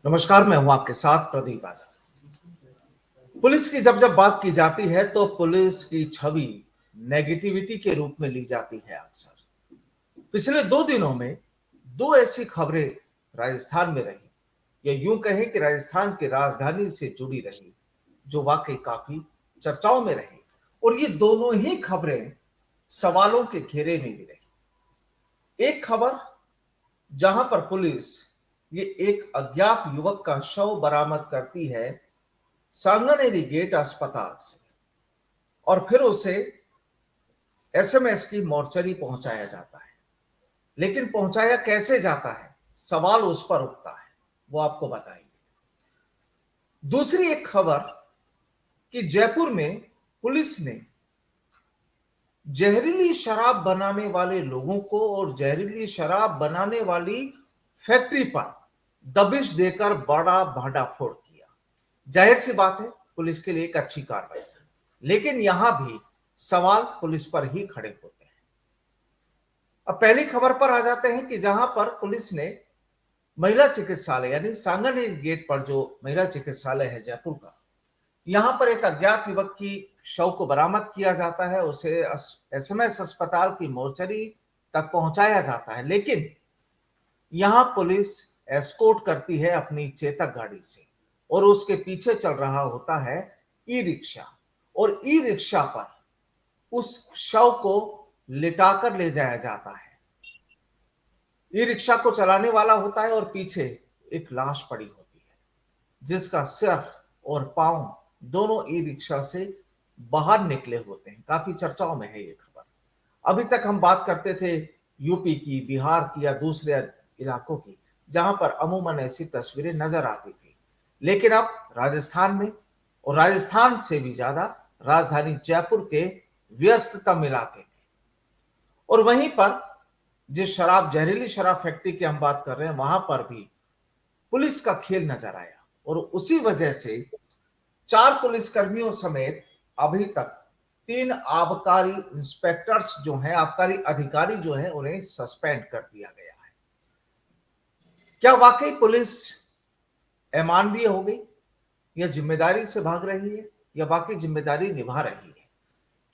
नमस्कार, मैं हूं आपके साथ प्रदीप आजाद। पुलिस की जब जब बात की जाती है तो पुलिस की छवि नेगेटिविटी के रूप में ली जाती है। अक्सर पिछले 2 दिनों में दो ऐसी खबरें राजस्थान में रही, या यूं कहें कि राजस्थान की राजधानी से जुड़ी रही, जो वाकई काफी चर्चाओं में रही। और ये दोनों ही खबरें सवालों के घेरे में भी रही। एक खबर जहां पर पुलिस ये एक अज्ञात युवक का शव बरामद करती है सांगानेरी गेट अस्पताल से, और फिर उसे एसएमएस की मोर्चरी पहुंचाया जाता है। लेकिन पहुंचाया कैसे जाता है, सवाल उस पर उठता है, वो आपको बताएंगे। दूसरी एक खबर कि जयपुर में पुलिस ने जहरीली शराब बनाने वाले लोगों को और जहरीली शराब बनाने वाली फैक्ट्री पर दबिश देकर बड़ा भांडाफोड़ किया। जाहिर सी बात है, पुलिस के लिए एक अच्छी कार्रवाई, लेकिन यहां भी सवाल पुलिस पर ही खड़े होते हैं। अब पहली खबर पर आ जाते हैं कि जहां पर पुलिस ने महिला चिकित्सालय यानी सांगानेरी गेट पर, जो महिला चिकित्सालय है जयपुर का, यहां पर एक अज्ञात युवक की शव को बरामद किया जाता है, उसे एसएमएस अस्पताल की मोर्चरी तक पहुंचाया जाता है। लेकिन यहां पुलिस एस्कॉर्ट करती है अपनी चेतक गाड़ी से, और उसके पीछे चल रहा होता है ई रिक्शा, और ई रिक्शा पर उस शव को लिटाकर ले जाया जाता है। ई रिक्शा को चलाने वाला होता है और पीछे एक लाश पड़ी होती है, जिसका सिर और पांव दोनों ई रिक्शा से बाहर निकले होते हैं। काफी चर्चाओं में है ये खबर। अभी तक हम बात करते थे यूपी की, बिहार की या दूसरे इलाकों की, जहां पर अमूमन ऐसी तस्वीरें नजर आती थी। लेकिन अब राजस्थान में, और राजस्थान से भी ज्यादा राजधानी जयपुर के व्यस्ततम इलाके में, और वहीं पर जिस जहरीली शराब फैक्ट्री की हम बात कर रहे हैं, वहां पर भी पुलिस का खेल नजर आया। और उसी वजह से 4 पुलिसकर्मियों समेत अभी तक 3 आबकारी इंस्पेक्टर्स जो हैं, आबकारी अधिकारी जो हैं, उन्हें सस्पेंड कर दिया गया है। क्या वाकई पुलिस अमानवीय हो गई, या जिम्मेदारी से भाग रही है, या वाकई जिम्मेदारी निभा रही है?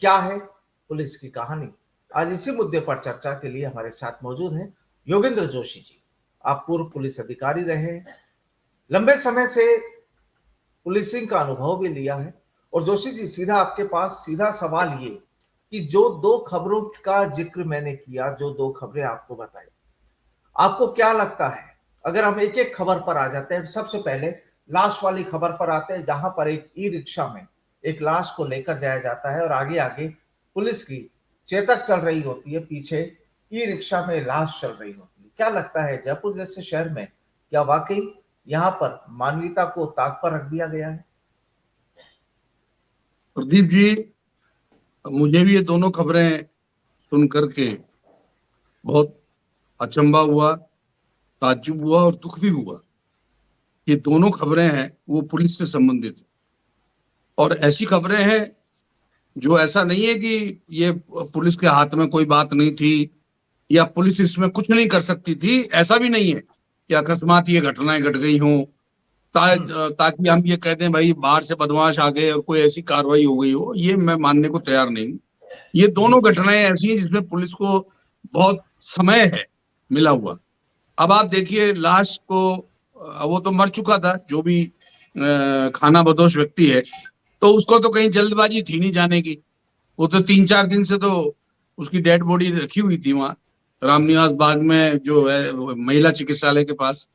क्या है पुलिस की कहानी? आज इसी मुद्दे पर चर्चा के लिए हमारे साथ मौजूद हैं योगेंद्र जोशी जी। आप पूर्व पुलिस अधिकारी रहे हैं, लंबे समय से पुलिसिंग का अनुभव भी लिया है। और जोशी जी, सीधा आपके पास सीधा सवाल ये कि जो 2 खबरों का जिक्र मैंने किया, जो 2 खबरें आपको बताई, आपको क्या लगता है? अगर हम एक एक खबर पर आ जाते हैं, सबसे पहले लाश वाली खबर पर आते हैं, जहां पर एक ई रिक्शा में एक लाश को लेकर जाया जाता है और आगे आगे पुलिस की चेतक चल रही होती है, पीछे ई रिक्शा में लाश चल रही होती है। क्या लगता है, जयपुर जैसे शहर में क्या वाकई यहां पर मानवीयता को ताक पर रख दिया गया है? प्रदीप जी, मुझे भी ये दोनों खबरें सुन करके बहुत अचंभा हुआ, ताज्जुब हुआ और दुख भी हुआ। ये दोनों खबरें हैं वो पुलिस से संबंधित, और ऐसी खबरें हैं जो ऐसा नहीं है कि ये पुलिस के हाथ में कोई बात नहीं थी या पुलिस इसमें कुछ नहीं कर सकती थी। ऐसा भी नहीं है कि अकस्मात ये घटनाएं घट गई हों ताकि हम ये कह दें भाई बाहर से बदमाश आ गए और कोई ऐसी कार्रवाई हो गई हो। ये मैं मानने को तैयार नहीं। ये दोनों घटनाएं ऐसी हैं जिसमें पुलिस को बहुत समय है मिला हुआ। अब आप देखिए, लाश को वो तो मर चुका था, जो भी खाना बदोश व्यक्ति है, तो उसको तो कहीं जल्दबाजी थी नहीं जाने की। वो तो 3-4 दिन से तो उसकी डेड बॉडी रखी हुई थी वहां रामनिवास बाग में, जो है महिला चिकित्सालय के पास।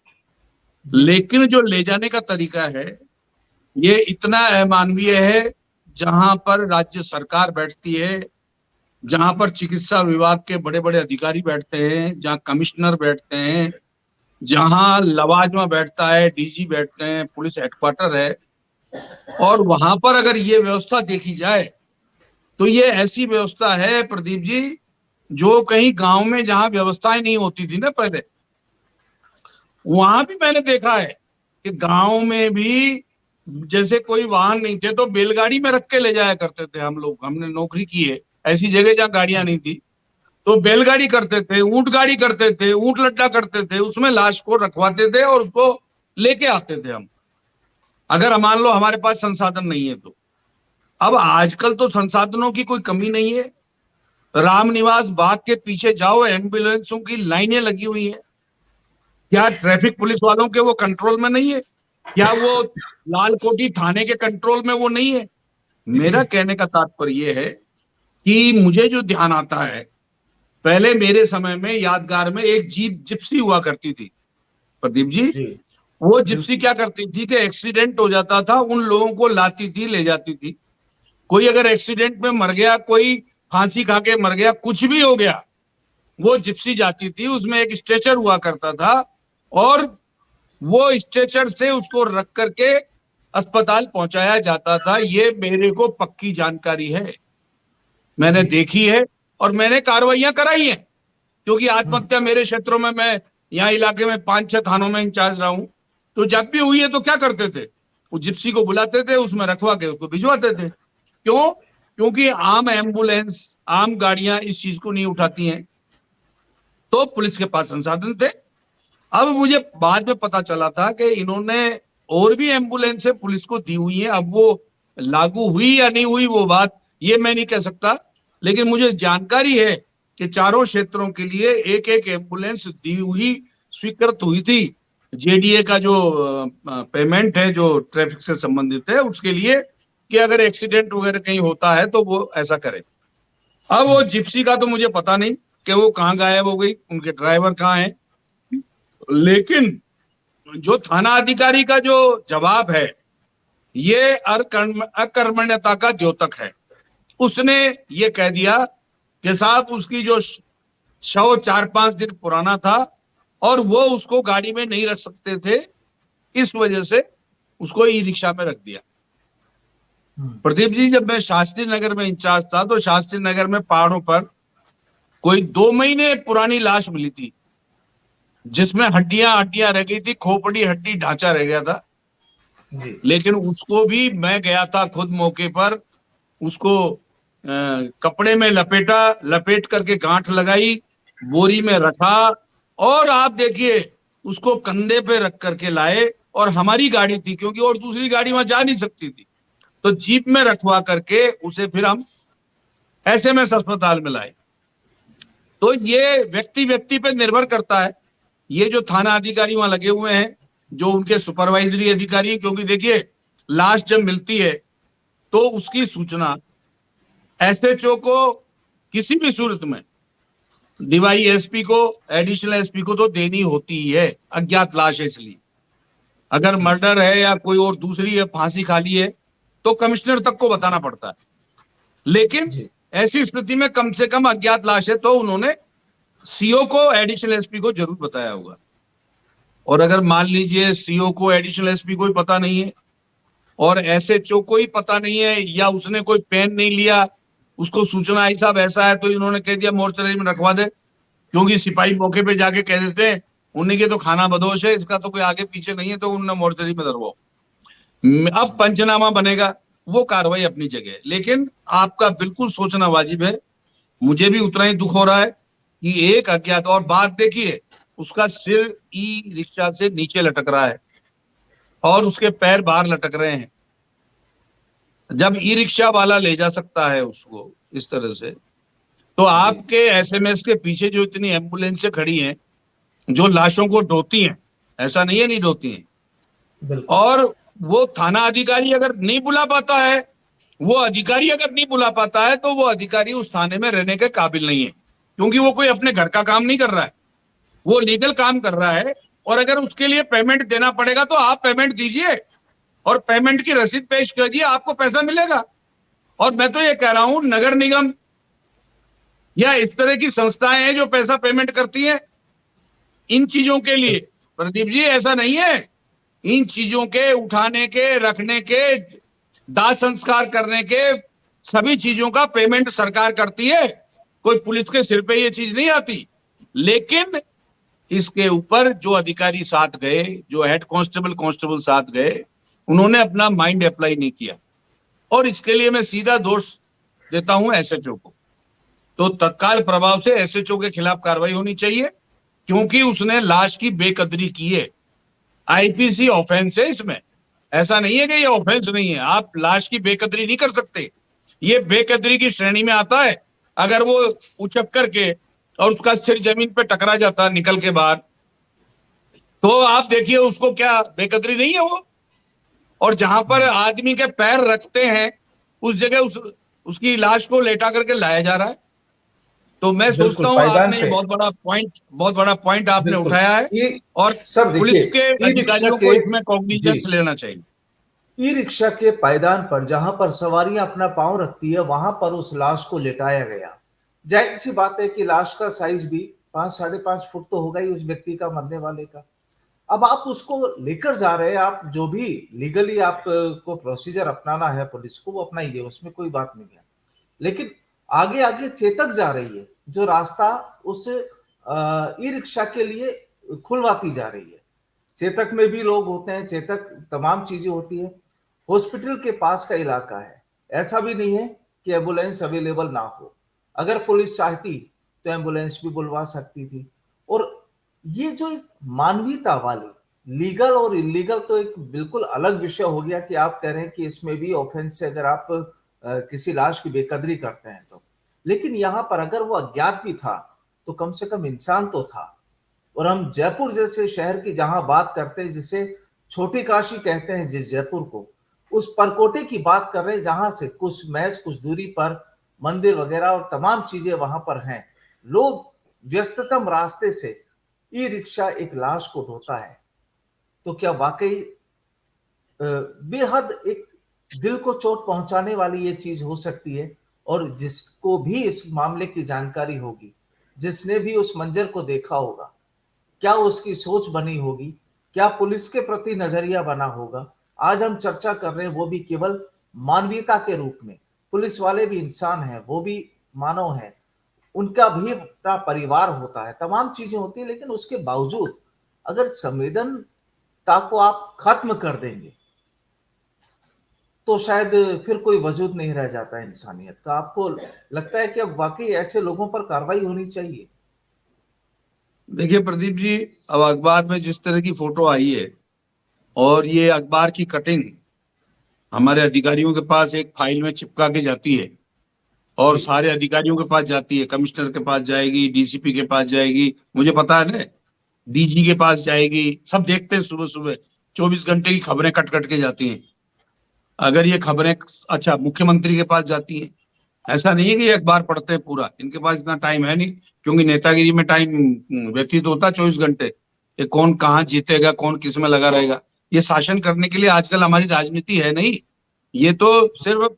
लेकिन जो ले जाने का तरीका है ये इतना अमानवीय है। जहां पर राज्य सरकार बैठती है, जहां पर चिकित्सा विभाग के बड़े बड़े अधिकारी बैठते हैं, जहां कमिश्नर बैठते हैं, जहां लवाजमा बैठता है, डीजी बैठते हैं, पुलिस हेडक्वार्टर है, और वहां पर अगर ये व्यवस्था देखी जाए तो ये ऐसी व्यवस्था है प्रदीप जी, जो कहीं गांव में जहां व्यवस्थाएं नहीं होती थी ना पहले, वहां भी मैंने देखा है कि गांव में भी जैसे कोई वाहन नहीं थे तो बैलगाड़ी में रख के ले जाया करते थे। हम लोग, हमने नौकरी की है ऐसी जगह जहां गाड़ियां नहीं थी, तो बैलगाड़ी करते थे, ऊंट गाड़ी करते थे, ऊंट लड्डा करते थे, उसमें लाश को रखवाते थे और उसको लेके आते थे हम, अगर मान लो हमारे पास संसाधन नहीं है तो। अब आजकल तो संसाधनों की कोई कमी नहीं है। रामनिवास बाग के पीछे जाओ, एम्बुलेंसों की लाइनें लगी हुई हैं। क्या ट्रैफिक पुलिस वालों के वो कंट्रोल में नहीं है? क्या वो लाल कोठी थाने के कंट्रोल में वो नहीं है? मेरा कहने का तात्पर्य ये है कि मुझे जो ध्यान आता है, पहले मेरे समय में यादगार में एक जीप जिप्सी हुआ करती थी प्रदीप जी। जी वो जिप्सी क्या करती थी कि एक्सीडेंट हो जाता था, उन लोगों को लाती थी, ले जाती थी। कोई अगर एक्सीडेंट में मर गया, कोई फांसी खा के मर गया, कुछ भी हो गया, वो जिप्सी जाती थी, उसमें एक स्ट्रेचर हुआ करता था और वो स्ट्रेचर से उसको रख करके अस्पताल पहुंचाया जाता था। ये मेरे को पक्की जानकारी है, मैंने जी देखी है और मैंने कार्रवाइयां कराई हैं। क्योंकि आत्महत्या मेरे क्षेत्रों में, मैं यहाँ इलाके में 5-6 थानों में इंचार्ज रहा हूं, तो जब भी हुई है तो क्या करते थे, वो जिप्सी को बुलाते थे, उसमें रखवा के उसको भिजवाते थे। क्यों? क्योंकि आम एम्बुलेंस, आम गाड़ियां इस चीज को नहीं उठाती हैं, तो पुलिस के पास संसाधन थे। अब मुझे बाद में पता चला था कि इन्होंने और भी एम्बुलेंसें पुलिस को दी हुई हैं। अब वो लागू हुई या नहीं हुई वो बात ये मैं नहीं कह सकता, लेकिन मुझे जानकारी है कि चारों क्षेत्रों के लिए एक एक एम्बुलेंस दी हुई, स्वीकृत हुई थी। जेडीए का जो पेमेंट है जो ट्रैफिक से संबंधित है उसके लिए, कि अगर एक्सीडेंट वगैरह कहीं होता है तो वो ऐसा करे। अब वो जिप्सी का तो मुझे पता नहीं कि वो कहाँ गायब हो गई, उनके ड्राइवर कहाँ हैं, लेकिन जो थाना अधिकारी का जो जवाब है ये अकर्मण्यता का द्योतक है। उसने ये कह दिया कि साहब उसकी जो शव 4-5 दिन पुराना था और वो उसको गाड़ी में नहीं रख सकते थे, इस वजह से उसको ई रिक्शा में रख दिया। प्रदीप जी, जब मैं शास्त्री नगर में इंचार्ज था तो शास्त्री नगर में पहाड़ों पर कोई 2 महीने पुरानी लाश मिली थी, जिसमें हड्डियां हड्डियां रह गई थी, खोपड़ी हड्डी ढांचा रह गया था। जी लेकिन उसको भी मैं गया था खुद मौके पर, उसको कपड़े में लपेटा, लपेट करके गांठ लगाई, बोरी में रखा और आप देखिए उसको कंधे पे रख करके लाए। और हमारी गाड़ी थी, क्योंकि और दूसरी गाड़ी वहां जा नहीं सकती थी, तो जीप में रखवा करके उसे फिर हम एसएमएस अस्पताल में लाए। तो ये व्यक्ति व्यक्ति पे निर्भर करता है। ये जो थाना अधिकारी वहां लगे हुए हैं, जो उनके सुपरवाइजरी अधिकारी हैं, क्योंकि देखिए लाश जब मिलती है तो उसकी सूचना एसएचओ को किसी भी सूरत में, डीवाई एसपी को, एडिशनल एसपी को तो देनी होती ही है। अज्ञात लाश है इसलिए, अगर मर्डर है या कोई और दूसरी है, फांसी खा ली है, तो कमिश्नर तक को बताना पड़ता है। लेकिन जी ऐसी स्थिति में कम से कम अज्ञात लाश है तो उन्होंने सीओ को, एडिशनल एसपी को जरूर बताया होगा। और अगर मान लीजिए सीओ को, एडिशनल एसपी को ही पता नहीं है और एसएचओ को ही पता नहीं है, या उसने कोई पेन नहीं लिया, उसको सूचना आई साहब ऐसा है, तो इन्होंने कह दिया मोर्चरी में रखवा दे, क्योंकि सिपाही मौके पे जाके कह देते हैं उन्हीं के तो खाना बदोश है, इसका तो कोई आगे पीछे नहीं है, तो उन्होंने मोर्चरी में धरवाओ। अब पंचनामा बनेगा, वो कार्रवाई अपनी जगह है। लेकिन आपका बिल्कुल सोचना वाजिब है, मुझे भी उतना ही दुख हो रहा है कि एक अज्ञात, और बात देखिए उसका सिर ई रिक्शा से नीचे लटक रहा है और उसके पैर बाहर लटक रहे हैं। जब ई रिक्शा वाला ले जा सकता है उसको इस तरह से, तो आपके एसएमएस के पीछे जो इतनी एम्बुलेंसें खड़ी हैं जो लाशों को ढोती हैं, ऐसा नहीं है नहीं ढोती हैं, बिल्कुल और वो थाना अधिकारी अगर नहीं बुला पाता है, वो अधिकारी अगर नहीं बुला पाता है, तो वो अधिकारी उस थाने में रहने के काबिल नहीं है, क्योंकि वो कोई अपने घर का काम नहीं कर रहा है, वो लीगल काम कर रहा है। और अगर उसके लिए पेमेंट देना पड़ेगा तो आप पेमेंट दीजिए और पेमेंट की रसीद पेश कीजिए, आपको पैसा मिलेगा। और मैं तो ये कह रहा हूं, नगर निगम या इस तरह की संस्थाएं हैं जो पैसा पेमेंट करती हैं इन चीजों के लिए, प्रदीप जी ऐसा नहीं है, इन चीजों के उठाने के, रखने के, दाह संस्कार करने के, सभी चीजों का पेमेंट सरकार करती है, कोई पुलिस के सिर पे ये चीज नहीं आती। लेकिन इसके ऊपर जो अधिकारी साथ गए, जो हेड कांस्टेबल साथ गए, उन्होंने अपना माइंड अप्लाई नहीं किया, और इसके लिए मैं सीधा दोष देता हूं एसएचओ को। तो तत्काल प्रभाव से एसएचओ के खिलाफ कार्रवाई होनी चाहिए, क्योंकि उसने लाश की बेकदरी की है। आईपीसी ऑफेंस है इसमें, ऐसा नहीं है कि ये ऑफेंस नहीं है। आप लाश की बेकदरी नहीं कर सकते, ये बेकदरी की श्रेणी में आता है। अगर वो उचक करके और उसका सिर जमीन पे टकरा जाता निकल के बाहर, तो आप देखिए उसको क्या बेकदरी नहीं है वो। और जहां पर आदमी के पैर रखते हैं उस जगह उसकी लाश को लेटा करके लाया जा रहा है। तो मैं सोचता बिल्कुल हूं पायदान आपने ये पे। बहुत बड़ा पॉइंट आपने बिल्कुल उठाया है। ये और सर पुलिस देखिए, के ई रिक्शा अधिकारियों को के, इसमें जी, कॉग्निजेंस लेना चाहिए। ई रिक्शा के पायदान पर जहां पर सवारियां अपना पांव रखती है वहां पर उस लाश को लेटाया गया। जाहिर सी बात है कि लाश का साइज भी 5-5.5 फुट तो होगा ही उस व्यक्ति का, मरने वाले का। अब आप उसको लेकर जा रहे हैं, आप जो भी लीगली आप को प्रोसीजर अपनाना है पुलिस को वो अपनाइए, उसमें कोई बात नहीं है। लेकिन आगे आगे चेतक जा रही है, जो रास्ता उस ई रिक्शा के लिए खुलवाती जा रही है। चेतक में भी लोग होते हैं, चेतक तमाम चीजें होती है, हॉस्पिटल के पास का इलाका है। ऐसा भी नहीं है कि एम्बुलेंस अवेलेबल ना हो, अगर पुलिस चाहती तो एम्बुलेंस भी बुलवा सकती थी। और ये जो एक मानवीयता वाली, लीगल और इलीगल तो एक बिल्कुल अलग विषय हो गया कि आप कह रहे हैं कि इसमें भी ऑफेंस है अगर आप किसी लाश की बेकदरी करते हैं तो। लेकिन यहां पर अगर वो अज्ञात भी था तो कम से कम इंसान तो था। और हम जयपुर जैसे शहर की जहां बात करते हैं, जिसे छोटी काशी कहते हैं जिस जयपुर को, उस परकोटे की बात कर रहे हैं जहां से कुछ दूरी पर मंदिर वगैरह और तमाम चीजें वहां पर हैं। लोग व्यस्ततम रास्ते से ई रिक्शा एक लाश को ढोता है, तो क्या वाकई बेहद एक दिल को चोट पहुंचाने वाली ये चीज हो सकती है। और जिसको भी इस मामले की जानकारी होगी, जिसने भी उस मंजर को देखा होगा, क्या उसकी सोच बनी होगी, क्या पुलिस के प्रति नजरिया बना होगा। आज हम चर्चा कर रहे हैं वो भी केवल मानवीयता के रूप में। पुलिस वाले भी इंसान हैं, वो भी मानव हैं, उनका भी अपना परिवार होता है, तमाम चीजें होती है। लेकिन उसके बावजूद अगर संवेदनता को आप खत्म कर देंगे तो शायद फिर कोई वजूद नहीं रह जाता है इंसानियत का। आपको लगता है कि अब वाकई ऐसे लोगों पर कार्रवाई होनी चाहिए? देखिए प्रदीप जी, अब अखबार में जिस तरह की फोटो आई है और ये अखबार की कटिंग हमारे अधिकारियों के पास एक फाइल में चिपका के जाती है और जी, सारे अधिकारियों के पास जाती है, कमिश्नर के पास जाएगी, डीसीपी के पास जाएगी, मुझे पता है ना, डीजी के पास जाएगी। सब देखते हैं सुबह सुबह 24 घंटे की खबरें कट कट के जाती हैं। अगर ये खबरें अच्छा मुख्यमंत्री के पास जाती हैं, ऐसा नहीं है कि ये अखबार पढ़ते हैं पूरा, इनके पास इतना टाइम है नहीं, क्योंकि नेतागिरी में टाइम व्यतीत होता है 24 घंटे। ये कौन कहाँ जीतेगा, कौन किस में लगा रहेगा, ये शासन करने के लिए आजकल हमारी राजनीति है नहीं, ये तो सिर्फ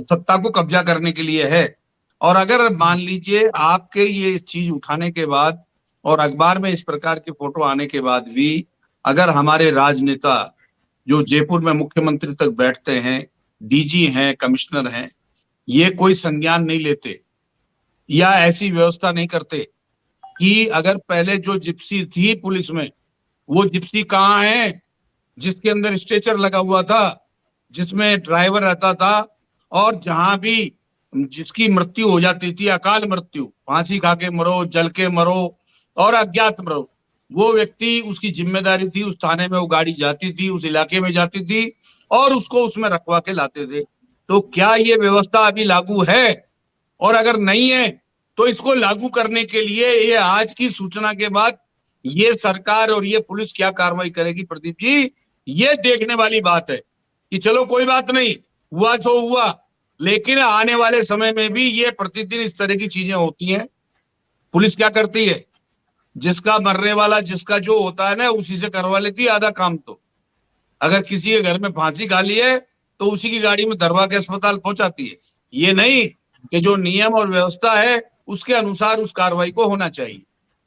सत्ता को कब्जा करने के लिए है। और अगर मान लीजिए आपके ये चीज उठाने के बाद और अखबार में इस प्रकार की फोटो आने के बाद भी अगर हमारे राजनेता जो जयपुर में मुख्यमंत्री तक बैठते हैं, डीजी हैं, कमिश्नर हैं, ये कोई संज्ञान नहीं लेते या ऐसी व्यवस्था नहीं करते कि अगर पहले जो जिप्सी थी पुलिस में, वो जिप्सी कहाँ है जिसके अंदर स्ट्रेचर लगा हुआ था, जिसमें ड्राइवर रहता था, और जहां भी जिसकी मृत्यु हो जाती थी, अकाल मृत्यु, फांसी खा के मरो, जल के मरो और अज्ञात मरो, वो व्यक्ति, उसकी जिम्मेदारी थी उस थाने में वो गाड़ी जाती थी, उस इलाके में जाती थी और उसको उसमें रखवा के लाते थे। तो क्या ये व्यवस्था अभी लागू है? और अगर नहीं है तो इसको लागू करने के लिए ये आज की सूचना के बाद ये सरकार और ये पुलिस क्या कार्रवाई करेगी प्रदीप जी, ये देखने वाली बात है। कि चलो कोई बात नहीं, हुआ सो हुआ, लेकिन आने वाले समय में भी ये प्रतिदिन इस तरह की चीजें होती हैं। पुलिस क्या करती है, जिसका मरने वाला जिसका जो होता है ना उसी से करवा लेती है आधा काम। तो अगर किसी के घर में फांसी खा ली है तो उसी की गाड़ी में धरवा के अस्पताल पहुंचाती है। ये नहीं कि जो नियम और व्यवस्था है उसके अनुसार उस कार्रवाई को होना चाहिए।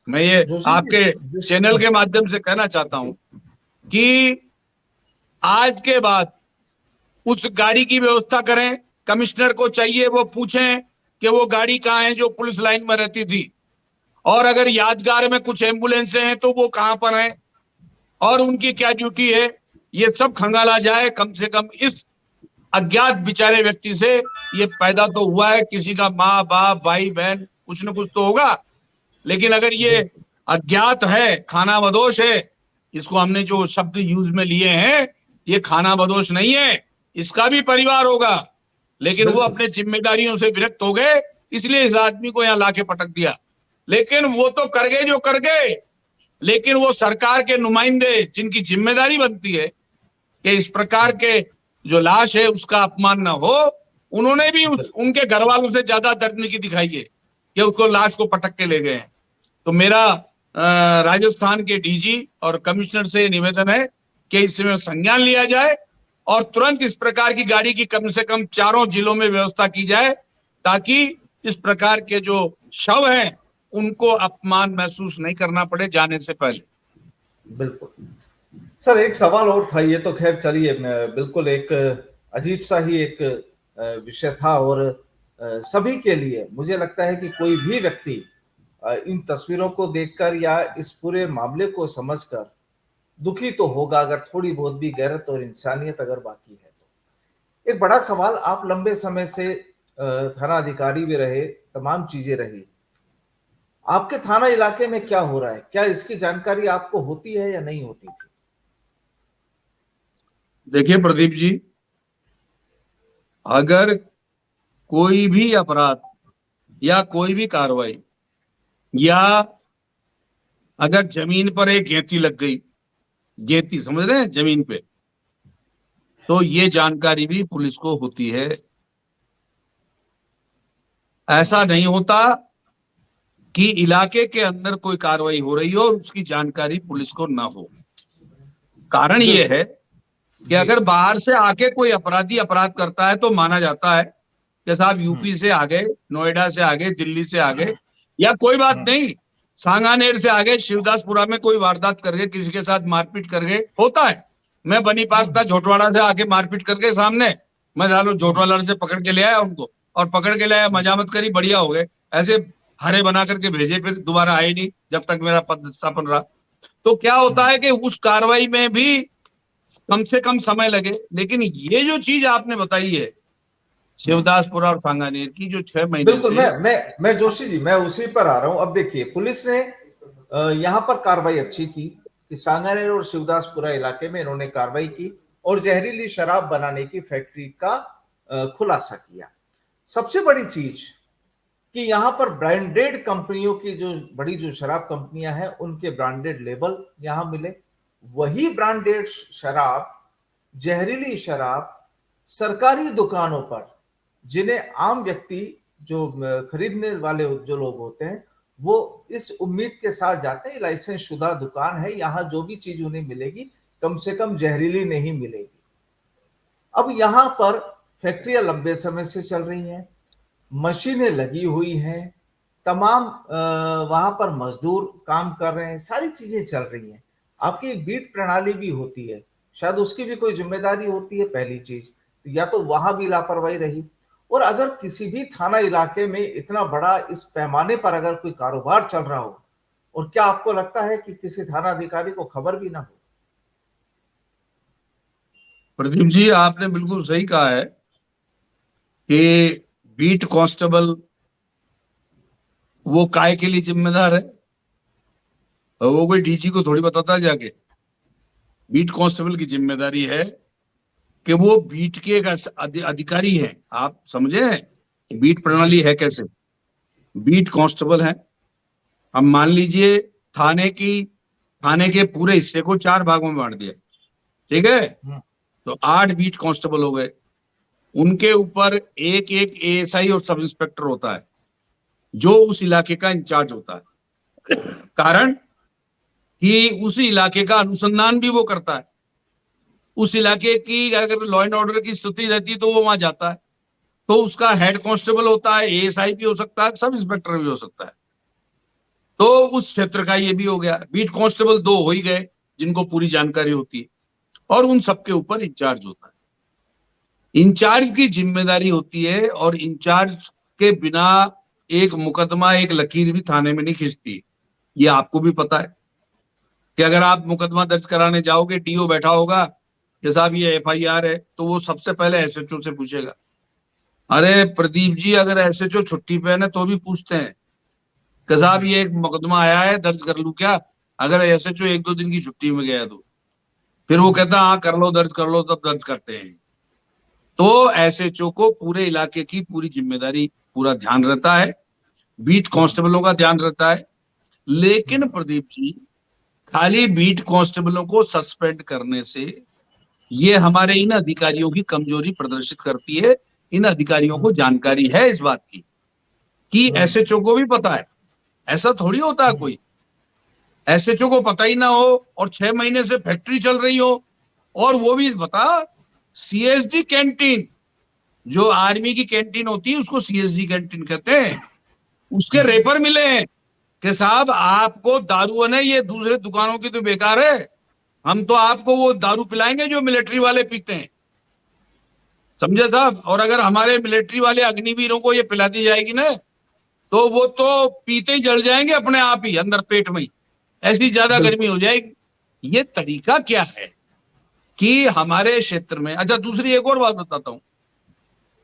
मैं ये जोशी जी, आपके चैनल के माध्यम से कहना चाहता हूं कि आज के बाद उस गाड़ी की व्यवस्था करें। कमिश्नर को चाहिए वो पूछें कि वो गाड़ी कहाँ है जो पुलिस लाइन में रहती थी, और अगर यादगार में कुछ एम्बुलेंसें हैं तो वो कहां पर हैं और उनकी क्या ड्यूटी है, ये सब खंगाला जाए। कम से कम इस अज्ञात बेचारे व्यक्ति से, ये पैदा तो हुआ है, किसी का माँ बाप भाई बहन कुछ न कुछ तो होगा, लेकिन अगर ये अज्ञात है, खानाबदोश है, इसको हमने जो शब्द यूज में लिए हैं, ये खाना बदोश नहीं है, इसका भी परिवार होगा, लेकिन वो अपने जिम्मेदारियों से विरक्त हो गए, इसलिए इस आदमी को यहाँ लाके पटक दिया। लेकिन वो तो कर गए जो कर गए, लेकिन वो सरकार के नुमाइंदे जिनकी जिम्मेदारी बनती है कि इस प्रकार के जो लाश है उसका अपमान ना हो, उन्होंने भी उनके घर वालों से ज्यादा दर्दनाकी दिखाई है कि उसको लाश को पटक के ले गए हैं। तो मेरा राजस्थान के डीजी और कमिश्नर से निवेदन है कि इसमें संज्ञान लिया जाए और तुरंत इस प्रकार की गाड़ी की कम से कम 4 जिलों में व्यवस्था की जाए, ताकि इस प्रकार के जो शव हैं उनको अपमान महसूस नहीं करना पड़े जाने से पहले। बिल्कुल सर, एक सवाल और था, ये तो खैर चलिए, बिल्कुल एक अजीब सा ही एक विषय था, और सभी के लिए मुझे लगता है कि कोई भी व्यक्ति इन तस्वीरों को देखकर या इस पूरे मामले को समझकर दुखी तो होगा, अगर थोड़ी बहुत भी गैरत और इंसानियत अगर बाकी है तो। एक बड़ा सवाल, आप लंबे समय से थाना अधिकारी भी रहे, तमाम चीजें रही, आपके थाना इलाके में क्या हो रहा है, क्या इसकी जानकारी आपको होती है या नहीं होती थी? देखिए प्रदीप जी, अगर कोई भी अपराध या कोई भी कार्रवाई, या अगर जमीन पर एक गेंती लग गई, गेंती समझ रहे हैं, जमीन पे, तो ये जानकारी भी पुलिस को होती है। ऐसा नहीं होता कि इलाके के अंदर कोई कार्रवाई हो रही हो और उसकी जानकारी पुलिस को ना हो। कारण ये है कि अगर बाहर से आके कोई अपराधी अपराध करता है तो माना जाता है कि साहब यूपी से आ गए, नोएडा से आ गए, दिल्ली से आ गए, या कोई बात नहीं सांगानेर से आ गए, शिवदासपुरा में कोई वारदात कर गए, किसी के साथ मारपीट कर गए, होता है। मैं बनी पास था, झोटवाड़ा से आके मारपीट करके सामने, मैं जानो झोटवाड़ा से पकड़ के ले आया उनको, और पकड़ के ले आया, मजामत करी, बढ़िया हो गए, ऐसे हरे बना करके भेजे, फिर दोबारा आए नहीं जब तक मेरा पद स्थापन रहा। तो क्या होता है कि उस कार्रवाई में भी कम से कम समय लगे, लेकिन ये जो चीज आपने बताई है शिवदासपुरा और सांगानेर की, जो 6 महीने बिल्कुल, मैं जोशी जी, मैं उसी पर आ रहा हूं। अब देखिए, पुलिस ने यहां पर कार्रवाई अच्छी की कि सांगानेर और शिवदासपुरा इलाके में इन्होंने कार्रवाई की और जहरीली शराब बनाने की फैक्ट्री का खुलासा किया। सबसे बड़ी चीज कि यहां पर ब्रांडेड कंपनियों की जो बड़ी जो शराब कंपनियां हैं उनके ब्रांडेड लेबल यहां मिले। वही ब्रांडेड शराब, जहरीली शराब सरकारी दुकानों पर, जिन्हें आम व्यक्ति जो खरीदने वाले जो लोग होते हैं वो इस उम्मीद के साथ जाते हैं लाइसेंस शुदा दुकान है, यहां जो भी चीज उन्हें मिलेगी कम से कम जहरीली नहीं मिलेगी। अब यहां पर फैक्ट्रियां लंबे समय से चल रही हैं, मशीनें लगी हुई हैं, तमाम वहां पर मजदूर काम कर रहे हैं, सारी चीजें चल रही हैं। आपकी एक बीट प्रणाली भी होती है, शायद उसकी भी कोई जिम्मेदारी होती है। पहली चीज तो या तो वहां भी लापरवाही रही, और अगर किसी भी थाना इलाके में इतना बड़ा इस पैमाने पर अगर कोई कारोबार चल रहा हो, और क्या आपको लगता है कि किसी थाना अधिकारी को खबर भी ना हो? प्रदीप जी, आपने बिल्कुल सही कहा है कि बीट कांस्टेबल वो काय के लिए जिम्मेदार है, वो कोई डीजी को थोड़ी बताता है जाके। बीट कांस्टेबल की जिम्मेदारी है कि वो बीट के एक अधिकारी हैं। आप समझे बीट प्रणाली है कैसे? बीट कांस्टेबल है, हम मान लीजिए थाने के पूरे हिस्से को 4 भागों में बांट दिया, ठीक है, तो 8 बीट कांस्टेबल हो गए। उनके ऊपर एक एक एएसआई और सब इंस्पेक्टर होता है जो उस इलाके का इंचार्ज होता है। कारण कि उस इलाके का अनुसंधान भी वो करता है, उस इलाके की अगर लॉ एंड ऑर्डर की स्थिति रहती है तो वो वहां जाता है। तो उसका हेड कांस्टेबल होता है, एएसआई भी हो सकता है, सब इंस्पेक्टर भी हो सकता है। तो उस क्षेत्र का ये भी हो गया। बीट कांस्टेबल 2 हो ही गए जिनको पूरी जानकारी होती है, और उन सबके ऊपर इंचार्ज होता है। इंचार्ज की जिम्मेदारी होती है, और इंचार्ज के बिना एक मुकदमा, एक लकीर भी थाने में नहीं खिंचती। ये आपको भी पता है कि अगर आप मुकदमा दर्ज कराने जाओगे, डीओ बैठा होगा कि साहब ये एफआईआर है, तो वो सबसे पहले एसएचओ से पूछेगा। अरे प्रदीप जी, अगर एसएचओ छुट्टी पे है ना तो भी पूछते हैं कि साहब ये एक मुकदमा आया है, दर्ज कर लूं क्या? अगर एसएचओ 1-2 दिन की छुट्टी में गया तो फिर वो कहता हाँ कर लो दर्ज कर लो, तब दर्ज करते हैं। तो एसएचओ को पूरे इलाके की पूरी जिम्मेदारी, पूरा ध्यान रहता है, बीट कांस्टेबलों का ध्यान रहता है। लेकिन प्रदीप जी, खाली बीट कांस्टेबलों को सस्पेंड करने से ये हमारे इन अधिकारियों की कमजोरी प्रदर्शित करती है। इन अधिकारियों को जानकारी है इस बात की कि एसएचओ को भी पता है। ऐसा थोड़ी होता है कोई एसएचओ को पता ही ना हो और 6 महीने से फैक्ट्री चल रही हो, और वो भी बता सीएसडी कैंटीन, जो आर्मी की कैंटीन होती है उसको सीएसडी कैंटीन कहते हैं, उसके रेपर मिले हैं कि साहब आपको दारू है ये दूसरे दुकानों की तो बेकार है, हम तो आपको वो दारू पिलाएंगे जो मिलिट्री वाले पीते हैं, समझे साहब। और अगर हमारे मिलिट्री वाले अग्निवीरों को ये पिला दी जाएगी ना तो वो तो पीते ही जल जाएंगे अपने आप ही अंदर पेट में ही, ऐसी ज्यादा गर्मी हो जाएगी। ये तरीका क्या है कि हमारे क्षेत्र में। अच्छा, दूसरी एक और बात बताता हूं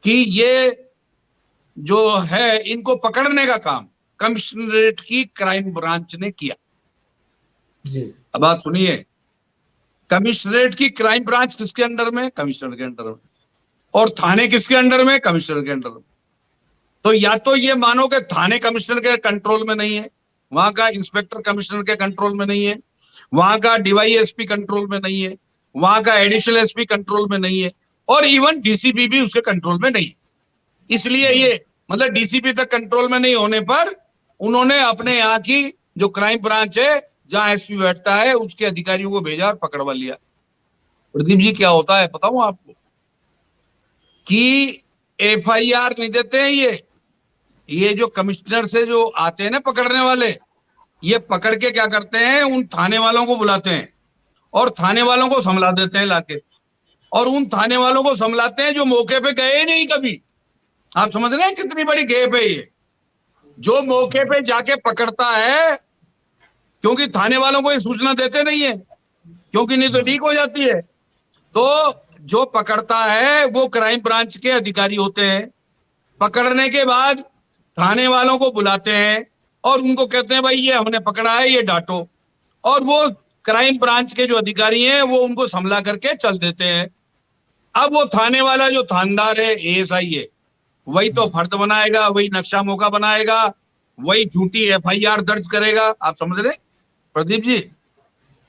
कि ये जो है इनको पकड़ने का काम कमिश्नरेट की क्राइम ब्रांच ने किया जी। अब आप सुनिए, कमिश्नरेट की क्राइम ब्रांच किसके अंडर में? कमिश्नर के अंडर में। और थाने किसके अंडर में? कमिश्नर के अंडर में। तो या तो ये मानो कि थाने कमिश्नर के कंट्रोल में नहीं है, वहां का इंस्पेक्टर कमिश्नर के कंट्रोल में नहीं है, वहां का डीवाईएसपी कंट्रोल में नहीं है, वहां का एडिशनल एसपी कंट्रोल में नहीं है, और इवन डीसीपी भी उसके कंट्रोल में नहीं है। इसलिए ये मतलब डीसीपी तक कंट्रोल में नहीं होने पर उन्होंने अपने यहाँ की जो क्राइम ब्रांच है जहां एसपी बैठता है उसके अधिकारियों को भेजा और पकड़वा लिया। प्रदीप जी, क्या होता है बताऊं आपको कि एफआईआर नहीं देते हैं ये जो कमिश्नर से जो आते हैं ना पकड़ने वाले, ये पकड़ के क्या करते हैं, उन थाने वालों को बुलाते हैं और थाने वालों को संभला देते हैं लाके, और उन थाने वालों को संभलाते हैं जो मौके पे गए नहीं कभी। आप समझ रहे हैं कितनी बड़ी गेप है ये? जो मौके पे जाके पकड़ता है, क्योंकि थाने वालों को ये सूचना देते नहीं है, क्योंकि नहीं तो लीक हो जाती है, तो जो पकड़ता है वो क्राइम ब्रांच के अधिकारी होते हैं। पकड़ने के बाद थाने वालों को बुलाते हैं और उनको कहते हैं भाई ये हमने पकड़ा है, ये डांटो, और वो क्राइम ब्रांच के जो अधिकारी हैं वो उनको संभला करके चल देते हैं। अब वो थाने वाला जो थानेदार है, एएसआई है, वही तो फर्द बनाएगा, वही नक्शा मौका बनाएगा, वही झूठी एफआईआर दर्ज करेगा। आप समझ रहे प्रदीप जी?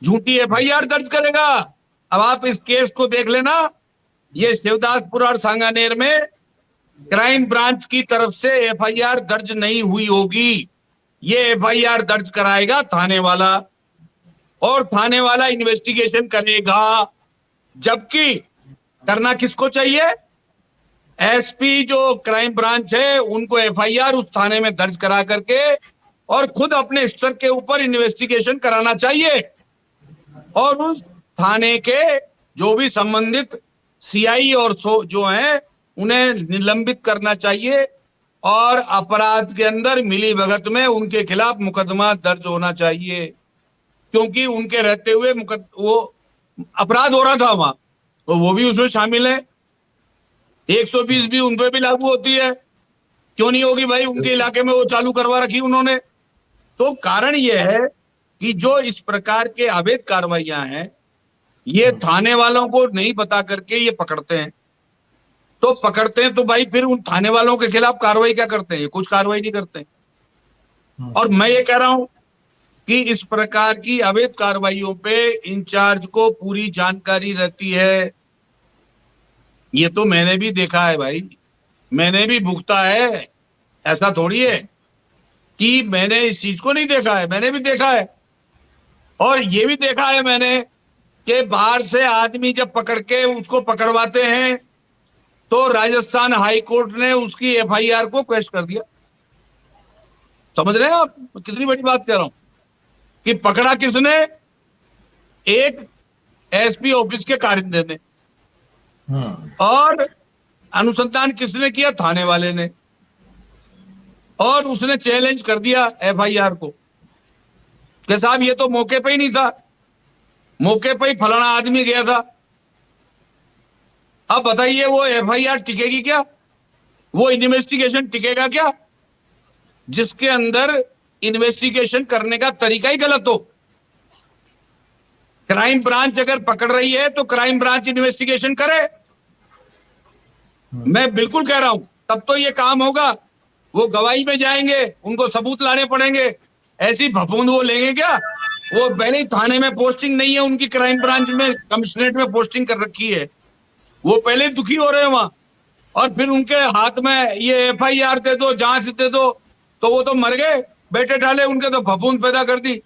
झूठी एफआईआर दर्ज करेगा। अब आप इस केस को देख लेना, ये शिवदासपुर और सांगानेर में क्राइम ब्रांच की तरफ से एफआईआर दर्ज नहीं हुई होगी, ये एफआईआर दर्ज कराएगा थाने वाला, और थाने वाला इन्वेस्टिगेशन करेगा। जबकि करना किसको चाहिए? एसपी जो क्राइम ब्रांच है उनको एफआईआर उस थाने में दर्ज करा करके और खुद अपने स्तर के ऊपर इन्वेस्टिगेशन कराना चाहिए, और उस थाने के जो भी संबंधित सीआई और जो हैं उन्हें निलंबित करना चाहिए, और अपराध के अंदर मिली भगत में उनके खिलाफ मुकदमा दर्ज होना चाहिए, क्योंकि उनके रहते हुए वो अपराध हो रहा था वहां, तो वो भी उसमें शामिल है। 120 भी उन पे भी लागू होती है, क्यों नहीं होगी भाई? उनके इलाके में वो चालू करवा रखी उन्होंने। तो कारण यह है कि जो इस प्रकार के अवैध कार्रवाइयां हैं ये थाने वालों को नहीं बता करके ये पकड़ते हैं, तो पकड़ते हैं तो भाई फिर उन थाने वालों के खिलाफ कार्रवाई क्या करते हैं? ये कुछ कार्रवाई नहीं करते। और मैं ये कह रहा हूं कि इस प्रकार की अवैध कार्रवाइयों पे इंचार्ज को पूरी जानकारी रहती है। ये तो मैंने भी देखा है भाई, मैंने भी भुगता है, ऐसा थोड़ी है कि मैंने इस चीज को नहीं देखा है, मैंने भी देखा है। और ये भी देखा है मैंने कि बाहर से आदमी जब पकड़ के उसको पकड़वाते हैं तो राजस्थान हाई कोर्ट ने उसकी एफआईआर को क्वेश कर दिया। समझ रहे हैं आप कितनी बड़ी बात कह रहा हूं कि पकड़ा किसने? एक एसपी ऑफिस के कारिंदे ने, और अनुसंधान किसने किया? थाने वाले ने, और उसने चैलेंज कर दिया एफआईआर को कि साहब ये तो मौके पे ही नहीं था, मौके पे ही फलाना आदमी गया था। अब बताइए वो एफआईआर टिकेगी क्या? वो इन्वेस्टिगेशन टिकेगा क्या जिसके अंदर इन्वेस्टिगेशन करने का तरीका ही गलत हो? क्राइम ब्रांच अगर पकड़ रही है तो क्राइम ब्रांच इन्वेस्टिगेशन करे। मैं बिल्कुल कह रहा हूं, तब तो ये काम होगा। वो गवाही में जाएंगे, उनको सबूत लाने पड़ेंगे। ऐसी फफूंद वो लेंगे क्या? वो पहले ही थाने में पोस्टिंग नहीं है उनकी, क्राइम ब्रांच में कमिश्नरेट में पोस्टिंग कर रखी है। वो पहले ही दुखी हो रहे हैं वहां, और फिर उनके हाथ में ये FIR दे दो, जांच दे दो, तो वो तो मर गए। बेटे ढाले उनके तो फफूंद पैदा कर दी।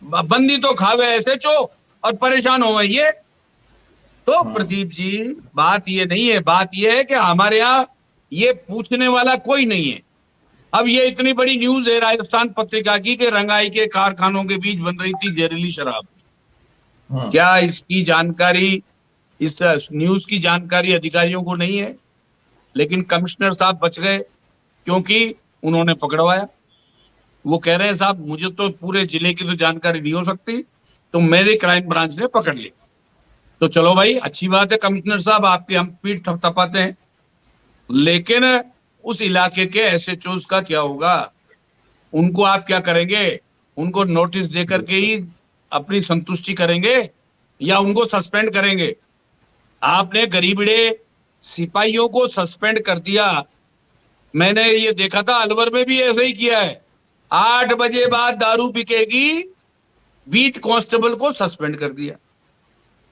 बंदी तो खावे SHO और परेशान हो ये। तो प्रदीप जी, बात ये नहीं है, बात ये है कि हमारे यहाँ ये पूछने वाला कोई नहीं है। अब ये इतनी बड़ी न्यूज है राजस्थान पत्रिका की कि रंगाई के कारखानों के बीच बन रही थी जहरीली शराब। क्या इसकी जानकारी, इस न्यूज की जानकारी अधिकारियों को नहीं है? लेकिन कमिश्नर साहब बच गए क्योंकि उन्होंने पकड़वाया। वो कह रहे हैं साहब मुझे तो पूरे जिले की तो जानकारी नहीं हो सकती, तो मेरे क्राइम ब्रांच ने पकड़ ली। तो चलो भाई, अच्छी बात है कमिश्नर साहब, आपकी हम पीठ थपथपाते हैं। लेकिन उस इलाके के SHOs का क्या होगा? उनको आप क्या करेंगे? उनको नोटिस देकर के ही अपनी संतुष्टि करेंगे या उनको सस्पेंड करेंगे? आपने गरीबड़े सिपाहियों को सस्पेंड कर दिया। मैंने ये देखा था अलवर में भी ऐसा ही किया है। 8 बजे बाद दारू बिकेगी, बीट कांस्टेबल को सस्पेंड कर दिया,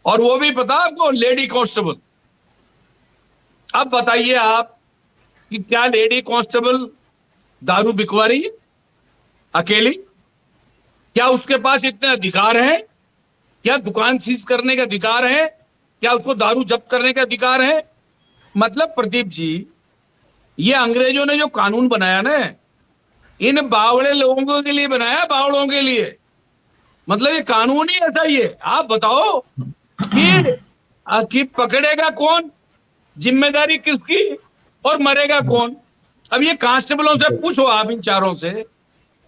और वो भी पता आपको, लेडी कांस्टेबल। अब बताइए आप कि क्या लेडी कांस्टेबल दारू बिकवा रही है अकेली? क्या उसके पास इतने अधिकार हैं? क्या दुकान सीज करने के अधिकार है? क्या उसको दारू जब्त करने के अधिकार है? मतलब प्रदीप जी, ये अंग्रेजों ने जो कानून बनाया ना, इन बावड़े लोगों के लिए बनाया, बावड़ों के लिए। मतलब ये कानून ही ऐसा ही है। आप बताओ कि पकड़ेगा कौन, जिम्मेदारी किसकी, और मरेगा कौन? अब ये कांस्टेबलों से पूछो आप, इन चारों से,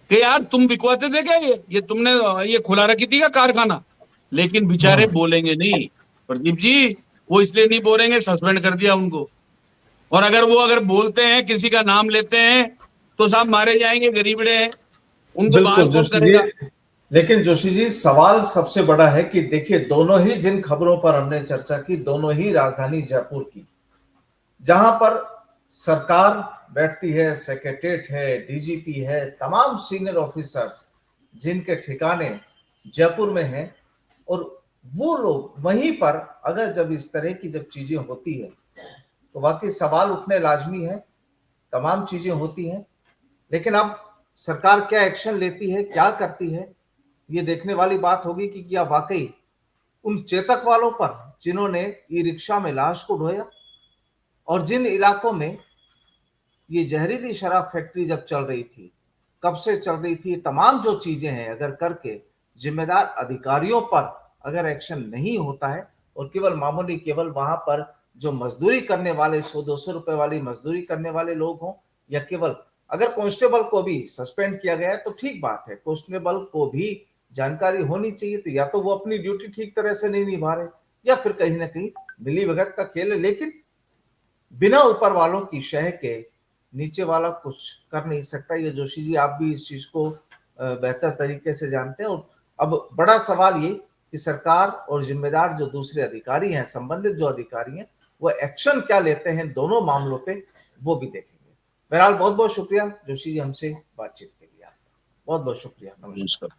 कि यार तुम बिकवाते थे क्या? ये तुमने ये खुला रखी थी क्या कारखाना? लेकिन बेचारे बोलेंगे नहीं प्रदीप जी। वो इसलिए नहीं बोलेंगे, सस्पेंड कर दिया उनको। और अगर बोलते हैं, किसी का नाम लेते हैं, तो साहब मारे जाएंगे, गरीबड़े हैं, उनको बाहर कौन करेगा? लेकिन जोशी जी, सवाल सबसे बड़ा है कि देखिए, दोनों ही जिन खबरों पर हमने चर्चा की, दोनों ही राजधानी जयपुर की, जहां पर सरकार बैठती है, सेक्रेटरीट है, DGP है, तमाम सीनियर ऑफिसर्स जिनके ठिकाने जयपुर में हैं, और वो लोग वहीं पर अगर जब इस तरह की जब चीजें होती है तो वाकई सवाल उठने लाजमी है। तमाम चीजें होती हैं, लेकिन अब सरकार क्या एक्शन लेती है, क्या करती है, ये देखने वाली बात होगी कि क्या वाकई उन चेतक वालों पर जिन्होंने ई-रिक्शा में लाश को ढोया, और जिन इलाकों में ये जहरीली शराब फैक्ट्री जब चल रही थी, कब से चल रही थी, तमाम जो चीजें हैं, अगर करके जिम्मेदार अधिकारियों पर अगर एक्शन नहीं होता है, और केवल मामूली, केवल वहां पर जो मजदूरी करने वाले 100-200 रुपए वाली मजदूरी करने वाले लोग हों, या केवल अगर कांस्टेबल को भी सस्पेंड किया गया है तो ठीक बात है, कांस्टेबल को भी जानकारी होनी चाहिए। तो या तो वो अपनी ड्यूटी ठीक तरह से नहीं निभा रहे, या फिर कहीं ना कहीं मिली भगत का खेल है। लेकिन बिना ऊपर वालों की शह के नीचे वाला कुछ कर नहीं सकता। ये जोशी जी, आप भी इस चीज को बेहतर तरीके से जानते हैं। और अब बड़ा सवाल ये कि सरकार और जिम्मेदार जो दूसरे अधिकारी हैं, संबंधित जो अधिकारी हैं, वो एक्शन क्या लेते हैं दोनों मामलों पे, वो भी देखेंगे। बहरहाल बहुत बहुत शुक्रिया जोशी जी हमसे बातचीत के लिए। आपका बहुत बहुत शुक्रिया। नमस्कार।